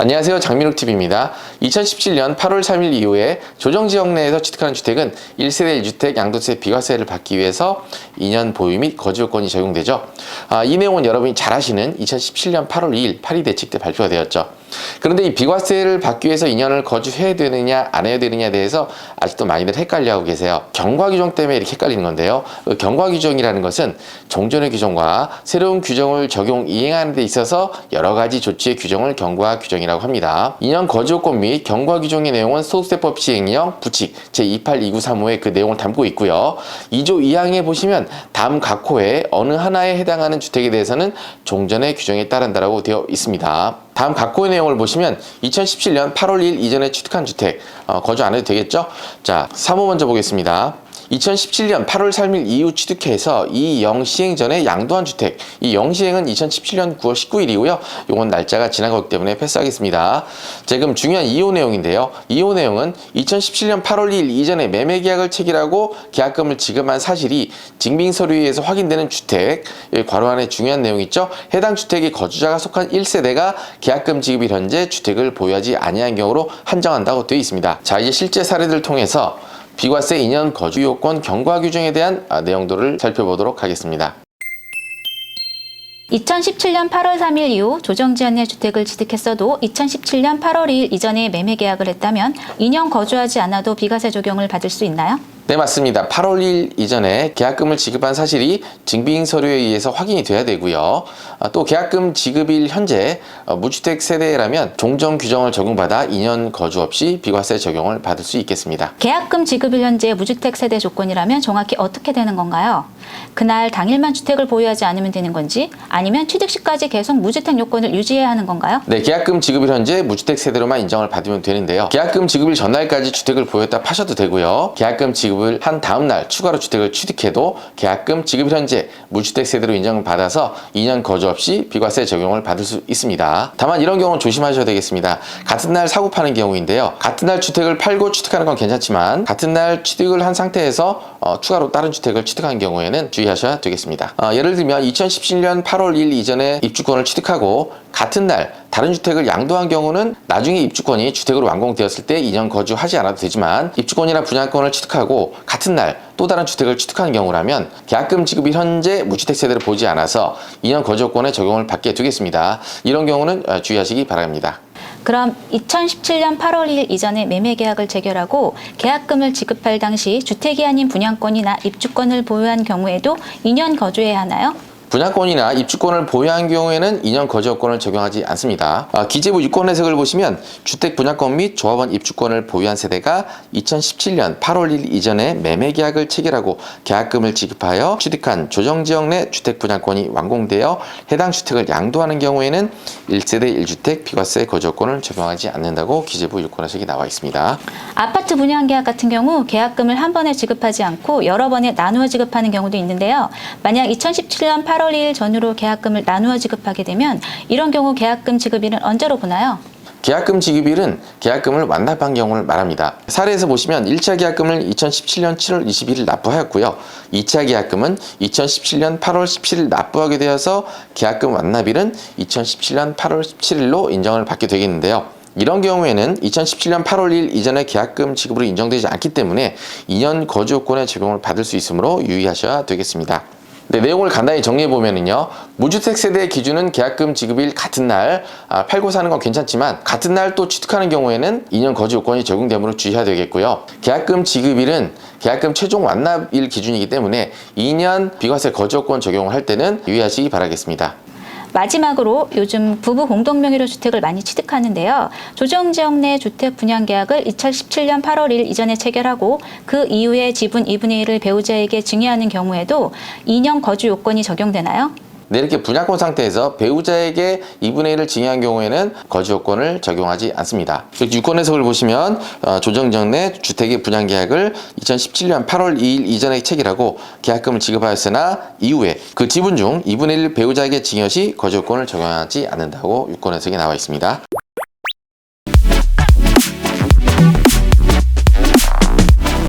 안녕하세요. 장민욱TV입니다. 2017년 8월 3일 이후에 조정지역 내에서 취득하는 주택은 1세대 1주택 양도세 비과세를 받기 위해서 2년 보유 및 거주 요건이 적용되죠. 이 내용은 여러분이 잘 아시는 2017년 8월 2일 파리 대책 때 발표가 되었죠. 그런데 이 비과세를 받기 위해서 2년을 거주해야 되느냐 안 해야 되느냐에 대해서 아직도 많이들 헷갈려하고 계세요. 경과규정 때문에 이렇게 헷갈리는 건데요. 경과규정이라는 것은 종전의 규정과 새로운 규정을 적용 이행하는 데 있어서 여러 가지 조치의 규정을 경과규정이라고 합니다. 2년 거주요건 및 경과규정의 내용은 소득세법 시행령 부칙 제28293호의 그 내용을 담고 있고요. 2조 2항에 보시면 다음 각 호의 어느 하나에 해당하는 주택에 대해서는 종전의 규정에 따른다라고 되어 있습니다. 다음 각 호의 내용을 보시면 2017년 8월 1일 이전에 취득한 주택 거주 안 해도 되겠죠? 자, 3호 먼저 보겠습니다. 2017년 8월 3일 이후 취득해서 이 영시행 전에 양도한 주택, 이 영시행은 2017년 9월 19일이고요. 이건 날짜가 지난 거기 때문에 패스하겠습니다. 지금 중요한 2호 내용인데요. 2호 내용은 2017년 8월 2일 이전에 매매 계약을 체결하고 계약금을 지급한 사실이 증빙서류에 의해서 확인되는 주택, 여기 괄호 안에 중요한 내용이 있죠. 해당 주택의 거주자가 속한 1세대가 계약금 지급일 현재 주택을 보유하지 아니한 경우로 한정한다고 되어 있습니다. 자, 이제 실제 사례들을 통해서 비과세 2년 거주 요건 경과 규정에 대한 내용들을 살펴보도록 하겠습니다. 2017년 8월 3일 이후 조정지역 내 주택을 취득했어도 2017년 8월 2일 이전에 매매 계약을 했다면 2년 거주하지 않아도 비과세 적용을 받을 수 있나요? 네, 맞습니다. 8월 1일 이전에 계약금을 지급한 사실이 증빙 서류에 의해서 확인이 돼야 되고요. 또 계약금 지급일 현재 무주택 세대라면 종전 규정을 적용받아 2년 거주 없이 비과세 적용을 받을 수 있겠습니다. 계약금 지급일 현재 무주택 세대 조건이라면 정확히 어떻게 되는 건가요? 그날 당일만 주택을 보유하지 않으면 되는 건지 아니면 취득 시까지 계속 무주택 요건을 유지해야 하는 건가요? 네, 계약금 지급일 현재 무주택 세대로만 인정을 받으면 되는데요. 계약금 지급일 전날까지 주택을 보유했다 파셔도 되고요. 계약금 지급을 한 다음 날 추가로 주택을 취득해도 계약금 지급일 현재 무주택 세대로 인정을 받아서 2년 거주 없이 비과세 적용을 받을 수 있습니다. 다만 이런 경우는 조심하셔야 되겠습니다. 같은 날 사고 파는 경우인데요. 같은 날 주택을 팔고 취득하는 건 괜찮지만 같은 날 취득을 한 상태에서 추가로 다른 주택을 취득한 경우에는 주의하셔야 되겠습니다. 예를 들면 2017년 8월 1일 이전에 입주권을 취득하고 같은 날 다른 주택을 양도한 경우는 나중에 입주권이 주택으로 완공되었을 때 2년 거주하지 않아도 되지만 입주권이나 분양권을 취득하고 같은 날 또 다른 주택을 취득하는 경우라면 계약금 지급이 현재 무주택 세대를 보지 않아서 2년 거주권에 적용을 받게 되겠습니다. 이런 경우는 주의하시기 바랍니다. 그럼 2017년 8월 1일 이전에 매매 계약을 체결하고 계약금을 지급할 당시 주택이 아닌 분양권이나 입주권을 보유한 경우에도 2년 거주해야 하나요? 분양권이나 입주권을 보유한 경우에는 2년 거주 요건을 적용하지 않습니다. 기재부 유권 해석을 보시면 주택 분양권 및 조합원 입주권을 보유한 세대가 2017년 8월 1일 이전에 매매 계약을 체결하고 계약금을 지급하여 취득한 조정지역 내 주택 분양권이 완공되어 해당 주택을 양도하는 경우에는 1세대 1주택 비과세 거주 요건을 적용하지 않는다고 기재부 유권 해석이 나와 있습니다. 아파트 분양 계약 같은 경우 계약금을 한 번에 지급하지 않고 여러 번에 나누어 지급하는 경우도 있는데요. 만약 2017년 8월 2일 전후로 계약금을 나누어 지급하게 되면 이런 경우 계약금 지급일은 언제로 보나요? 계약금 지급일은 계약금을 완납한 경우를 말합니다. 사례에서 보시면 1차 계약금을 2017년 7월 21일 납부하였고요. 2차 계약금은 2017년 8월 17일 납부하게 되어서 계약금 완납일은 2017년 8월 17일로 인정을 받게 되겠는데요. 이런 경우에는 2017년 8월 1일 이전의 계약금 지급으로 인정되지 않기 때문에 2년 거주 요건에 적용을 받을 수 있으므로 유의하셔야 되겠습니다. 네, 내용을 간단히 정리해보면요. 무주택 세대의 기준은 계약금 지급일 같은 날 팔고 사는 건 괜찮지만 같은 날 또 취득하는 경우에는 2년 거주 요건이 적용되므로 주의해야 되겠고요. 계약금 지급일은 계약금 최종 완납일 기준이기 때문에 2년 비과세 거주 요건 적용을 할 때는 유의하시기 바라겠습니다. 마지막으로 요즘 부부 공동명의로 주택을 많이 취득하는데요. 조정지역 내 주택 분양 계약을 2017년 8월 1일 이전에 체결하고 그 이후에 지분 2분의 1을 배우자에게 증여하는 경우에도 2년 거주 요건이 적용되나요? 네, 이렇게 분양권 상태에서 배우자에게 2분의 1을 증여한 경우에는 거주 요건을 적용하지 않습니다. 유권 해석을 보시면 조정지역 내 주택의 분양 계약을 2017년 8월 2일 이전에 체결하고 계약금을 지급하였으나 이후에 그 지분 중 2분의 1 배우자에게 증여 시 거주 요건을 적용하지 않는다고 유권 해석이 나와 있습니다.